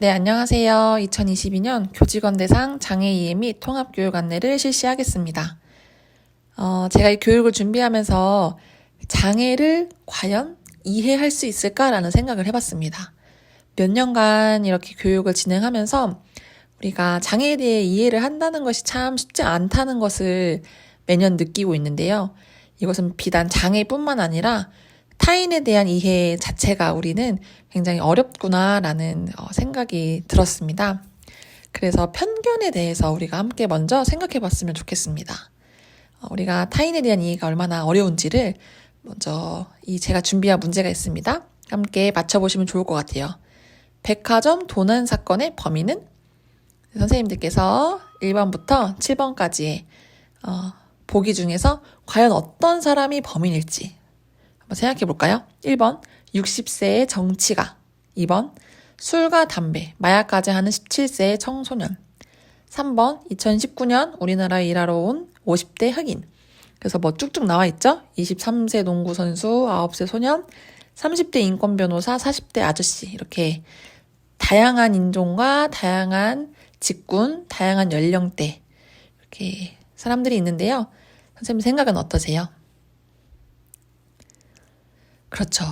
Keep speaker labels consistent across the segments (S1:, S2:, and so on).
S1: 네, 안녕하세요. 2022년 교직원 대상 장애 이해 및 통합교육 안내를 실시하겠습니다. 제가 이 교육을 준비하면서 장애를 과연 이해할 수 있을까라는 생각을 해봤습니다. 몇 년간 이렇게 교육을 진행하면서 우리가 장애에 대해 이해를 한다는 것이 참 쉽지 않다는 것을 매년 느끼고 있는데요. 이것은 비단 장애뿐만 아니라 타인에 대한 이해 자체가 우리는 굉장히 어렵구나라는 생각이 들었습니다. 그래서 편견에 대해서 우리가 함께 먼저 생각해 봤으면 좋겠습니다. 우리가 타인에 대한 이해가 얼마나 어려운지를 먼저 제가 준비한 문제가 있습니다. 함께 맞춰보시면 좋을 것 같아요. 백화점 도난 사건의 범인은? 선생님들께서 1번부터 7번까지의 보기 중에서 과연 어떤 사람이 범인일지 한번 생각해 볼까요? 1번 60세의 정치가, 2번 술과 담배, 마약까지 하는 17세의 청소년, 3번 2019년 우리나라에 일하러 온 50대 흑인. 그래서 뭐 쭉쭉 나와 있죠? 23세 농구 선수, 9세 소년, 30대 인권 변호사, 40대 아저씨. 이렇게 다양한 인종과 다양한 직군, 다양한 연령대 이렇게 사람들이 있는데요. 선생님 생각은 어떠세요? 그렇죠.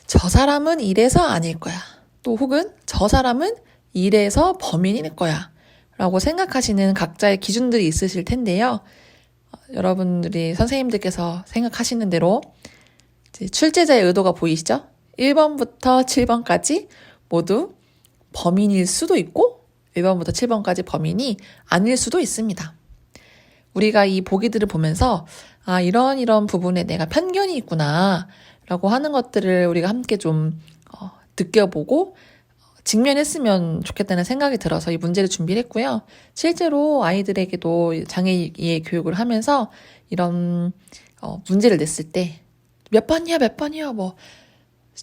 S1: 저 사람은 이래서 아닐 거야. 또 혹은 저 사람은 이래서 범인일 거야. 라고 생각하시는 각자의 기준들이 있으실 텐데요. 여러분들이 선생님들께서 생각하시는 대로 출제자의 의도가 보이시죠? 1번부터 7번까지 모두 범인일 수도 있고 1번부터 7번까지 범인이 아닐 수도 있습니다. 우리가 이 보기들을 보면서 이런 부분에 내가 편견이 있구나 라고 하는 것들을 우리가 함께 좀 느껴보고 직면했으면 좋겠다는 생각이 들어서 이 문제를 준비를 했고요. 실제로 아이들에게도 장애이해 교육을 하면서 이런 문제를 냈을 때 몇 번이요 뭐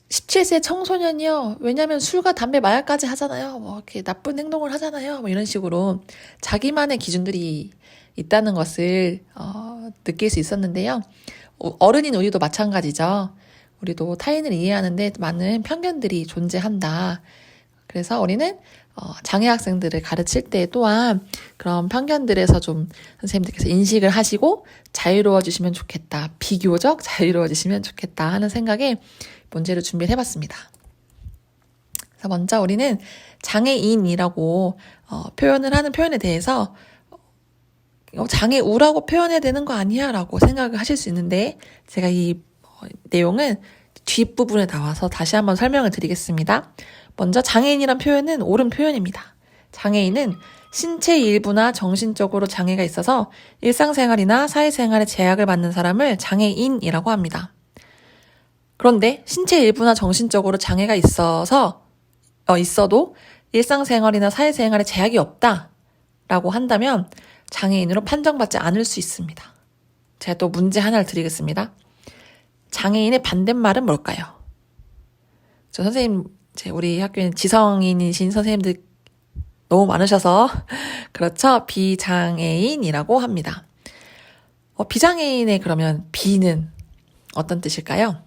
S1: 17세 청소년이요. 왜냐하면 술과 담배 마약까지 하잖아요. 뭐 이렇게 나쁜 행동을 하잖아요. 뭐 이런 식으로 자기만의 기준들이 있다는 것을 느낄 수 있었는데요. 어른인 우리도 마찬가지죠. 우리도 타인을 이해하는데 많은 편견들이 존재한다. 그래서 우리는 장애 학생들을 가르칠 때 또한 그런 편견들에서 좀 선생님들께서 인식을 하시고 자유로워지시면 좋겠다. 비교적 자유로워지시면 좋겠다 하는 생각에 문제를 준비를 해봤습니다. 그래서 먼저 우리는 장애인이라고 표현을 하는 표현에 대해서 장애우라고 표현해야 되는 거 아니야? 라고 생각을 하실 수 있는데 제가 이 내용은 뒷부분에 나와서 다시 한번 설명을 드리겠습니다. 먼저 장애인이란 표현은 옳은 표현입니다. 장애인은 신체 일부나 정신적으로 장애가 있어서 일상생활이나 사회생활에 제약을 받는 사람을 장애인이라고 합니다. 그런데 신체 일부나 정신적으로 장애가 있어도 일상생활이나 사회생활에 제약이 없다라고 한다면 장애인으로 판정받지 않을 수 있습니다. 제가 또 문제 하나를 드리겠습니다. 장애인의 반대말은 뭘까요? 선생님, 우리 학교에는 지성인이신 선생님들 너무 많으셔서 그렇죠? 비장애인이라고 합니다. 비장애인의 그러면 비는 어떤 뜻일까요?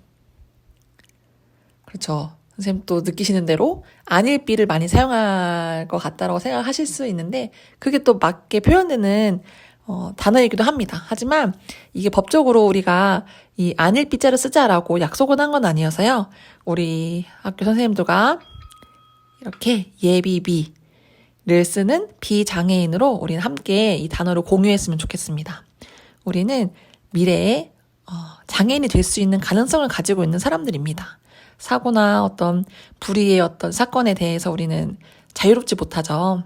S1: 그렇죠. 선생님 또 느끼시는 대로 아닐 비를 많이 사용할 것 같다라고 생각하실 수 있는데 그게 또 맞게 표현되는 단어이기도 합니다. 하지만 이게 법적으로 우리가 이 아닐 비자를 쓰자라고 약속을 한 건 아니어서요. 우리 학교 선생님들과 이렇게 예비비를 쓰는 비장애인으로 우리는 함께 이 단어를 공유했으면 좋겠습니다. 우리는 미래에 장애인이 될 수 있는 가능성을 가지고 있는 사람들입니다. 사고나 어떤 불의의 어떤 사건에 대해서 우리는 자유롭지 못하죠.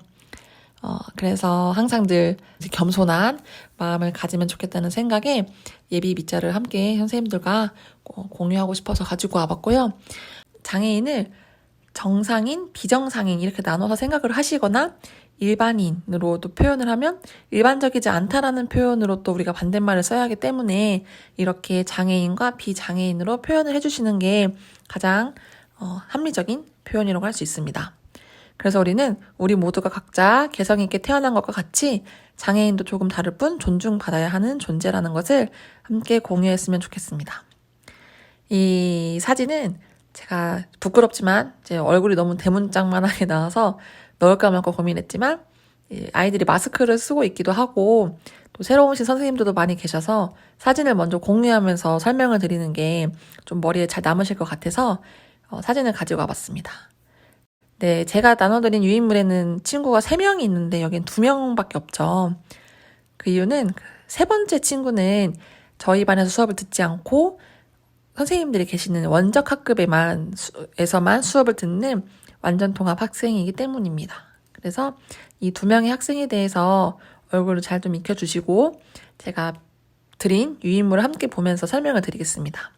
S1: 그래서 항상 늘 겸손한 마음을 가지면 좋겠다는 생각에 예비 비자를 함께 선생님들과 공유하고 싶어서 가지고 와봤고요. 장애인을 정상인, 비정상인 이렇게 나눠서 생각을 하시거나 일반인으로도 표현을 하면 일반적이지 않다라는 표현으로 또 우리가 반대말을 써야 하기 때문에 이렇게 장애인과 비장애인으로 표현을 해주시는 게 가장 합리적인 표현이라고 할 수 있습니다. 그래서 우리는 우리 모두가 각자 개성 있게 태어난 것과 같이 장애인도 조금 다를 뿐 존중받아야 하는 존재라는 것을 함께 공유했으면 좋겠습니다. 이 사진은 제가 부끄럽지만 이제 얼굴이 너무 대문짝만하게 나와서 넣을까 말까 고민했지만 아이들이 마스크를 쓰고 있기도 하고 또 새로 오신 선생님들도 많이 계셔서 사진을 먼저 공유하면서 설명을 드리는 게 좀 머리에 잘 남으실 것 같아서 사진을 가지고 와봤습니다. 네, 제가 나눠드린 유인물에는 친구가 3명이 있는데 여긴 2명밖에 없죠. 그 이유는 세 번째 친구는 저희 반에서 수업을 듣지 않고 선생님들이 계시는 원적 학급에서만 수업을 듣는 완전 통합 학생이기 때문입니다. 그래서 이 2명의 학생에 대해서 얼굴을 잘 좀 익혀주시고 제가 드린 유인물을 함께 보면서 설명을 드리겠습니다.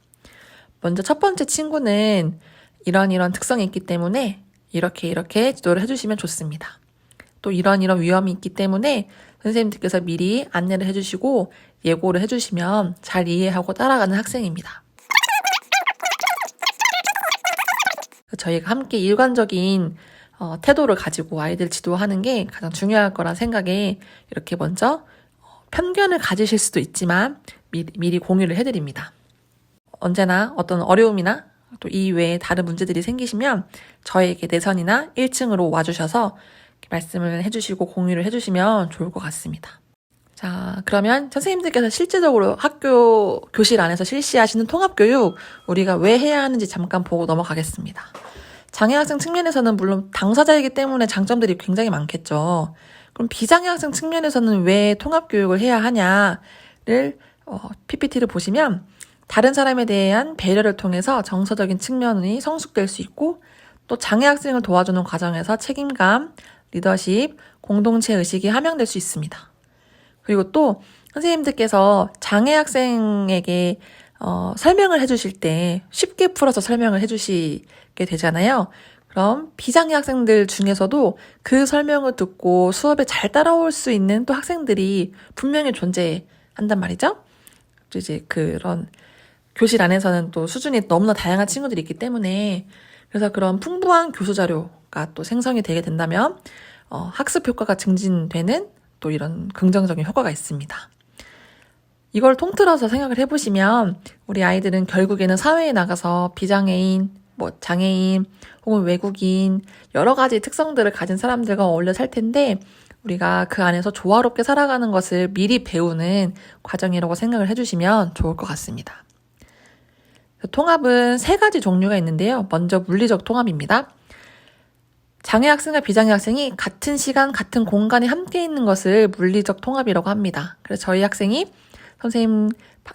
S1: 먼저 첫 번째 친구는 이런 특성이 있기 때문에 이렇게 지도를 해주시면 좋습니다. 또 이런 위험이 있기 때문에 선생님들께서 미리 안내를 해주시고 예고를 해주시면 잘 이해하고 따라가는 학생입니다. 저희가 함께 일관적인 태도를 가지고 아이들 지도하는 게 가장 중요할 거란 생각에 이렇게 먼저 편견을 가지실 수도 있지만 미리 공유를 해드립니다. 언제나 어떤 어려움이나 또 이 외에 다른 문제들이 생기시면 저에게 내선이나 1층으로 와주셔서 말씀을 해주시고 공유를 해주시면 좋을 것 같습니다. 자, 그러면 선생님들께서 실제적으로 학교 교실 안에서 실시하시는 통합교육 우리가 왜 해야 하는지 잠깐 보고 넘어가겠습니다. 장애학생 측면에서는 물론 당사자이기 때문에 장점들이 굉장히 많겠죠. 그럼 비장애학생 측면에서는 왜 통합교육을 해야 하냐를 PPT를 보시면 다른 사람에 대한 배려를 통해서 정서적인 측면이 성숙될 수 있고 또 장애학생을 도와주는 과정에서 책임감, 리더십, 공동체 의식이 함양될 수 있습니다. 그리고 또 선생님들께서 장애학생에게 설명을 해주실 때 쉽게 풀어서 설명을 해주시게 되잖아요. 그럼 비장애 학생들 중에서도 그 설명을 듣고 수업에 잘 따라올 수 있는 또 학생들이 분명히 존재한단 말이죠. 이제 그런 교실 안에서는 또 수준이 너무나 다양한 친구들이 있기 때문에 그래서 그런 풍부한 교수 자료가 또 생성이 되게 된다면 학습 효과가 증진되는 또 이런 긍정적인 효과가 있습니다. 이걸 통틀어서 생각을 해보시면 우리 아이들은 결국에는 사회에 나가서 비장애인, 장애인 혹은 외국인 여러 가지 특성들을 가진 사람들과 어울려 살 텐데 우리가 그 안에서 조화롭게 살아가는 것을 미리 배우는 과정이라고 생각을 해주시면 좋을 것 같습니다. 통합은 3가지 종류가 있는데요. 먼저 물리적 통합입니다. 장애학생과 비장애학생이 같은 시간, 같은 공간에 함께 있는 것을 물리적 통합이라고 합니다. 그래서 저희 학생이 선생님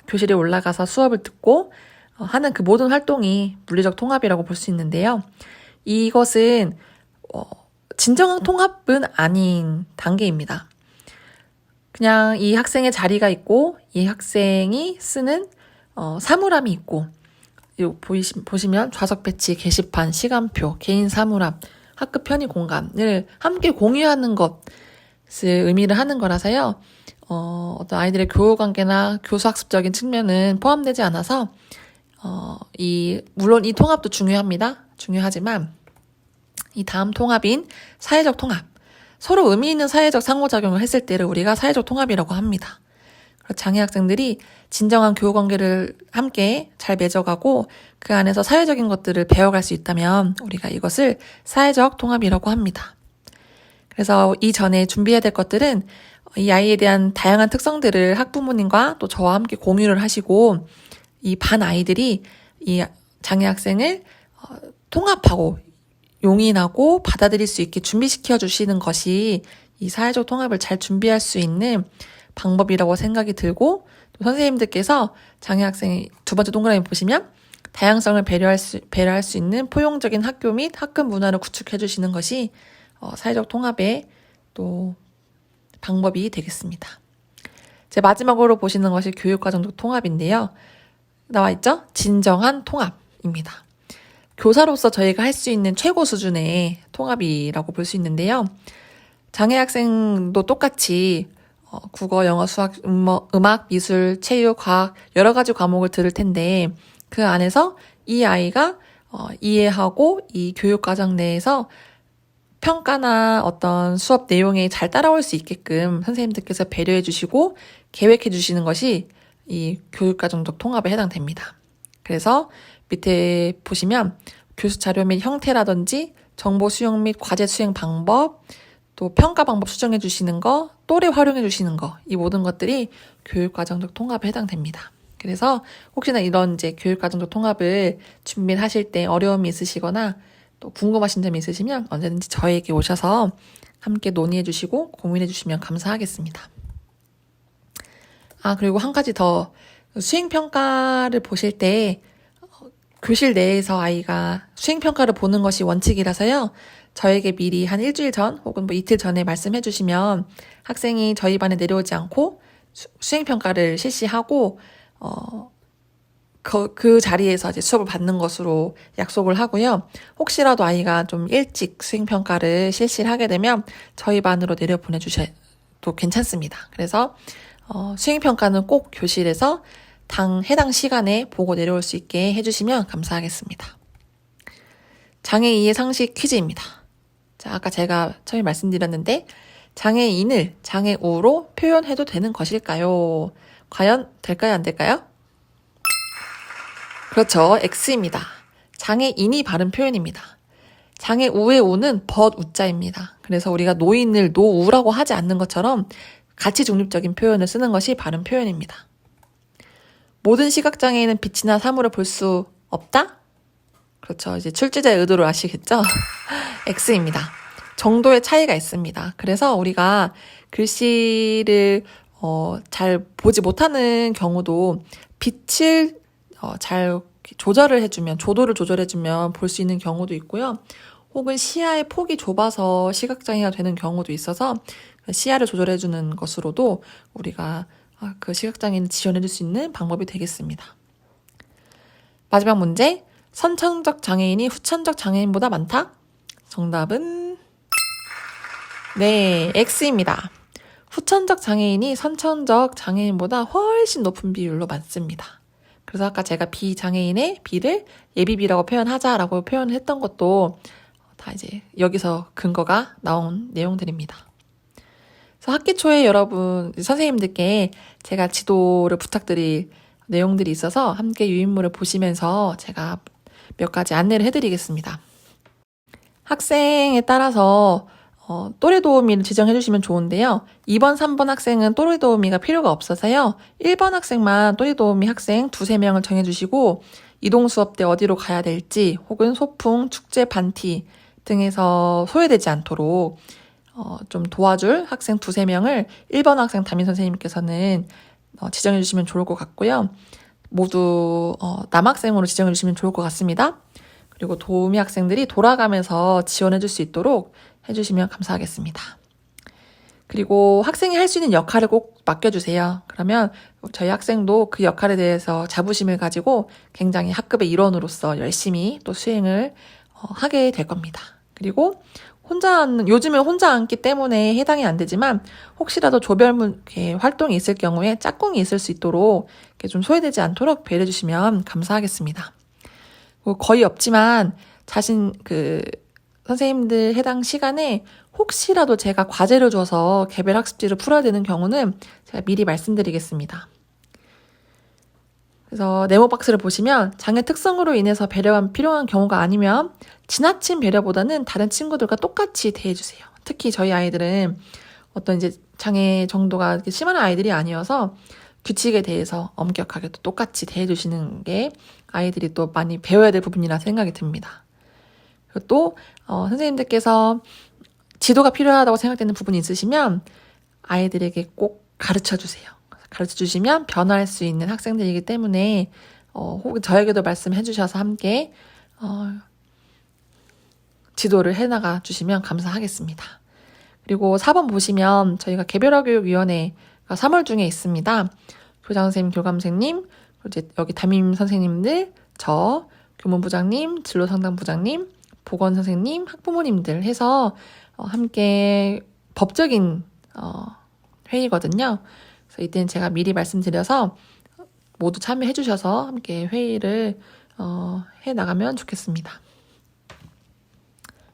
S1: 교실에 올라가서 수업을 듣고 하는 그 모든 활동이 물리적 통합이라고 볼 수 있는데요. 이것은 진정한 통합은 아닌 단계입니다. 그냥 이 학생의 자리가 있고 이 학생이 쓰는 사물함이 있고 보시면 좌석 배치, 게시판, 시간표, 개인 사물함, 학급 편의 공간을 함께 공유하는 것을 의미를 하는 거라서요. 어떤 아이들의 교우 관계나 교수 학습적인 측면은 포함되지 않아서 물론 이 통합도 중요하지만 이 다음 통합인 사회적 통합, 서로 의미 있는 사회적 상호작용을 했을 때를 우리가 사회적 통합이라고 합니다. 장애 학생들이 진정한 교우 관계를 함께 잘 맺어가고 그 안에서 사회적인 것들을 배워갈 수 있다면 우리가 이것을 사회적 통합이라고 합니다. 그래서 이전에 준비해야 될 것들은 이 아이에 대한 다양한 특성들을 학부모님과 또 저와 함께 공유를 하시고 이 반 아이들이 이 장애 학생을 통합하고 용인하고 받아들일 수 있게 준비시켜 주시는 것이 이 사회적 통합을 잘 준비할 수 있는 방법이라고 생각이 들고 또 선생님들께서 장애 학생의 2번째 동그라미 보시면 다양성을 배려할 수 있는 포용적인 학교 및 학급 문화를 구축해 주시는 것이 사회적 통합의 또 방법이 되겠습니다. 제 마지막으로 보시는 것이 교육과정적 통합인데요. 나와 있죠? 진정한 통합입니다. 교사로서 저희가 할 수 있는 최고 수준의 통합이라고 볼 수 있는데요. 장애 학생도 똑같이 국어, 영어, 수학, 음악, 미술, 체육, 과학 여러 가지 과목을 들을 텐데 그 안에서 이 아이가 이해하고 이 교육과정 내에서 평가나 어떤 수업 내용에 잘 따라올 수 있게끔 선생님들께서 배려해 주시고 계획해 주시는 것이 이 교육과정적 통합에 해당됩니다. 그래서 밑에 보시면 교수 자료 및 형태라든지 정보 수용 및 과제 수행 방법, 또 평가 방법 수정해 주시는 거, 또래 활용해 주시는 거, 이 모든 것들이 교육과정적 통합에 해당됩니다. 그래서 혹시나 이런 이제 교육과정적 통합을 준비를 하실 때 어려움이 있으시거나 또 궁금하신 점이 있으시면 언제든지 저에게 오셔서 함께 논의해 주시고 고민해 주시면 감사하겠습니다. 그리고 한 가지 더, 수행평가를 보실 때 교실 내에서 아이가 수행평가를 보는 것이 원칙이라서요. 저에게 미리 한 일주일 전 혹은 뭐 이틀 전에 말씀해 주시면 학생이 저희 반에 내려오지 않고 수행평가를 실시하고 그 자리에서 이제 수업을 받는 것으로 약속을 하고요. 혹시라도 아이가 좀 일찍 수행평가를 실시를 하게 되면 저희 반으로 내려 보내주셔도 괜찮습니다. 그래서 수행평가는 꼭 교실에서 해당 시간에 보고 내려올 수 있게 해주시면 감사하겠습니다. 장애2의 상식 퀴즈입니다. 자, 아까 제가 처음에 말씀드렸는데 장애인을 장애우로 표현해도 되는 것일까요? 과연 될까요? 안 될까요? 그렇죠. X입니다. 장애인이 바른 표현입니다. 장애우의 우는 벗우자입니다. 그래서 우리가 노인을 노우라고 하지 않는 것처럼 가치 중립적인 표현을 쓰는 것이 바른 표현입니다. 모든 시각장애인은 빛이나 사물을 볼 수 없다? 그렇죠. 이제 출제자의 의도를 아시겠죠? X입니다. 정도의 차이가 있습니다. 그래서 우리가 글씨를 잘 보지 못하는 경우도 빛을 잘 조도를 조절해주면 볼 수 있는 경우도 있고요. 혹은 시야의 폭이 좁아서 시각장애가 되는 경우도 있어서 시야를 조절해주는 것으로도 우리가 그 시각장애인을 지원해줄 수 있는 방법이 되겠습니다. 마지막 문제. 선천적 장애인이 후천적 장애인보다 많다? 정답은 네, X입니다. 후천적 장애인이 선천적 장애인보다 훨씬 높은 비율로 많습니다. 그래서 아까 제가 비장애인의 비를 예비비라고 표현하자라고 표현을 했던 것도 다 이제 여기서 근거가 나온 내용들입니다. 그래서 학기 초에 여러분, 선생님들께 제가 지도를 부탁드릴 내용들이 있어서 함께 유인물을 보시면서 제가 몇 가지 안내를 해드리겠습니다. 학생에 따라서 또래 도우미를 지정해 주시면 좋은데요. 2번, 3번 학생은 또래 도우미가 필요가 없어서요. 1번 학생만 또래 도우미 학생 2-3명을 정해주시고 이동 수업 때 어디로 가야 될지 혹은 소풍, 축제, 반티 등에서 소외되지 않도록 좀 도와줄 학생 2-3명을 1번 학생 담임 선생님께서는 지정해 주시면 좋을 것 같고요. 모두 남학생으로 지정해 주시면 좋을 것 같습니다. 그리고 도우미 학생들이 돌아가면서 지원해 줄 수 있도록 해주시면 감사하겠습니다. 그리고 학생이 할 수 있는 역할을 꼭 맡겨주세요. 그러면 저희 학생도 그 역할에 대해서 자부심을 가지고 굉장히 학급의 일원으로서 열심히 또 수행을 하게 될 겁니다. 그리고 요즘은 혼자 앉기 때문에 해당이 안 되지만 혹시라도 조별 활동이 있을 경우에 짝꿍이 있을 수 있도록 좀 소외되지 않도록 배려해 주시면 감사하겠습니다. 거의 없지만 선생님들 해당 시간에 혹시라도 제가 과제를 줘서 개별 학습지를 풀어야 되는 경우는 제가 미리 말씀드리겠습니다. 그래서 네모 박스를 보시면 장애 특성으로 인해서 배려가 필요한 경우가 아니면 지나친 배려보다는 다른 친구들과 똑같이 대해주세요. 특히 저희 아이들은 어떤 이제 장애 정도가 심한 아이들이 아니어서 규칙에 대해서 엄격하게 또 똑같이 대해주시는 게 아이들이 또 많이 배워야 될 부분이라 생각이 듭니다. 그리고 또 선생님들께서 지도가 필요하다고 생각되는 부분이 있으시면 아이들에게 꼭 가르쳐주세요. 가르쳐주시면 변화할 수 있는 학생들이기 때문에 혹은 저에게도 말씀해 주셔서 함께 지도를 해나가 주시면 감사하겠습니다. 그리고 4번 보시면 저희가 개별화교육위원회가 3월 중에 있습니다. 교장선생님, 교감선생님, 이제 여기 담임 선생님들, 저, 교문부장님, 진로상담부장님, 보건선생님, 학부모님들 해서 함께 법적인 회의거든요. 그래서 이때는 제가 미리 말씀드려서 모두 참여해 주셔서 함께 회의를 해 나가면 좋겠습니다.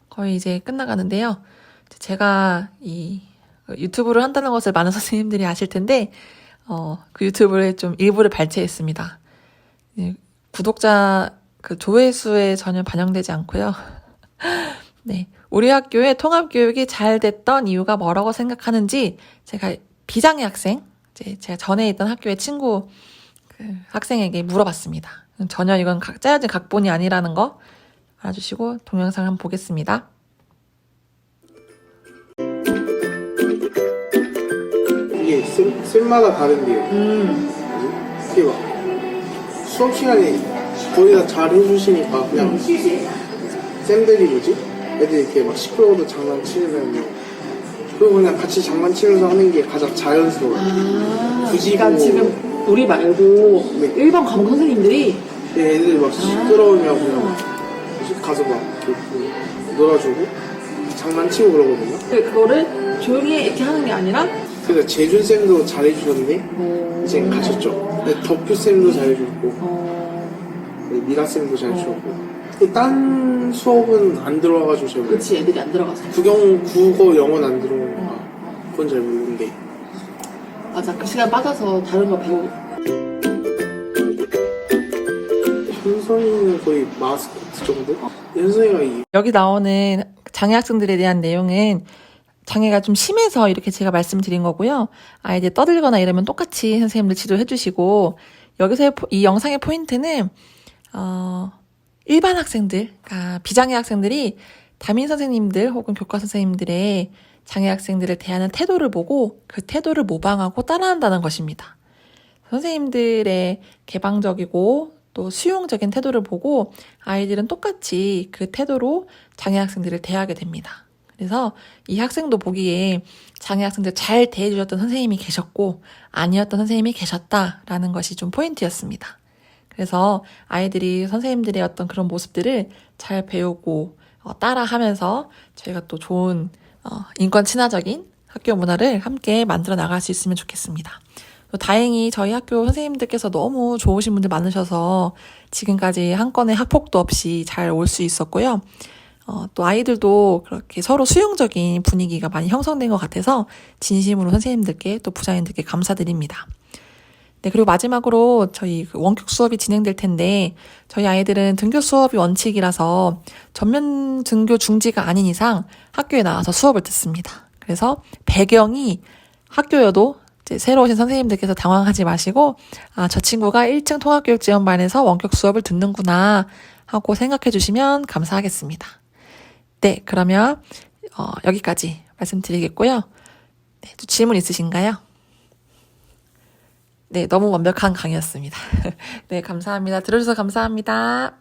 S1: 거의 이제 끝나가는데요. 제가 이 유튜브를 한다는 것을 많은 선생님들이 아실 텐데 그 유튜브에 좀 일부를 발췌했습니다. 구독자 그 조회수에 전혀 반영되지 않고요. 네. 우리 학교의 통합교육이 잘 됐던 이유가 뭐라고 생각하는지 제가 비장애 학생, 제가 전에 있던 학교의 친구 학생에게 물어봤습니다. 전혀 이건 짜여진 각본이 아니라는 거 알아주시고 동영상 한번 보겠습니다.
S2: 이게 쌤마다 다른데요. 이게 막 수업 시간에 거의 다 잘 해주시니까 그냥 쌤들이 애들 이렇게 막 시끄러워도 장난치면요. 그리고 그냥 같이 장난치면서 하는 게 가장 자연스러워요. 굳이
S3: 그러니까 지금 우리 말고
S2: 네.
S3: 일반 과목 선생님들이
S2: 애들이 막 시끄러우면 그냥 가서 막 놀아주고 장난치고 그러거든요.
S3: 그거를 조용히 해 이렇게 하는 게 아니라
S2: 그래서 재준쌤도 잘해주셨는데 이제 가셨죠. 덕규쌤도 잘해주셨고 미라쌤도 잘해주셨고 딴 수업은 안 들어와가지고 제가
S3: 그치 애들이 안 들어가서
S2: 국어, 영어는 안 들어오니까 그건 잘 모르는데
S3: 맞아 그 시간 빠져서 다른 거 배우고
S2: 현선이는 거의 마스코트 정도? 현선이가
S1: 여기 나오는 장애 학생들에 대한 내용은 장애가 좀 심해서 이렇게 제가 말씀드린 거고요. 아이들 떠들거나 이러면 똑같이 선생님들 지도해 주시고 여기서 이 영상의 포인트는 일반 학생들, 그러니까 비장애 학생들이 담임 선생님들 혹은 교과 선생님들의 장애 학생들을 대하는 태도를 보고 그 태도를 모방하고 따라한다는 것입니다. 선생님들의 개방적이고 또 수용적인 태도를 보고 아이들은 똑같이 그 태도로 장애 학생들을 대하게 됩니다. 그래서 이 학생도 보기에 장애 학생들 잘 대해주셨던 선생님이 계셨고 아니었던 선생님이 계셨다라는 것이 좀 포인트였습니다. 그래서 아이들이 선생님들의 어떤 그런 모습들을 잘 배우고 따라하면서 저희가 또 좋은 인권 친화적인 학교 문화를 함께 만들어 나갈 수 있으면 좋겠습니다. 또 다행히 저희 학교 선생님들께서 너무 좋으신 분들 많으셔서 지금까지 한 건의 학폭도 없이 잘 올 수 있었고요. 또 아이들도 그렇게 서로 수용적인 분위기가 많이 형성된 것 같아서 진심으로 선생님들께 또 부장님들께 감사드립니다. 네, 그리고 마지막으로 저희 원격 수업이 진행될 텐데 저희 아이들은 등교 수업이 원칙이라서 전면 등교 중지가 아닌 이상 학교에 나와서 수업을 듣습니다. 그래서 배경이 학교여도 이제 새로 오신 선생님들께서 당황하지 마시고 저 친구가 1층 통합교육지원반에서 원격 수업을 듣는구나 하고 생각해 주시면 감사하겠습니다. 네, 그러면 여기까지 말씀드리겠고요. 네, 또 질문 있으신가요? 네, 너무 완벽한 강의였습니다. 네, 감사합니다. 들어주셔서 감사합니다.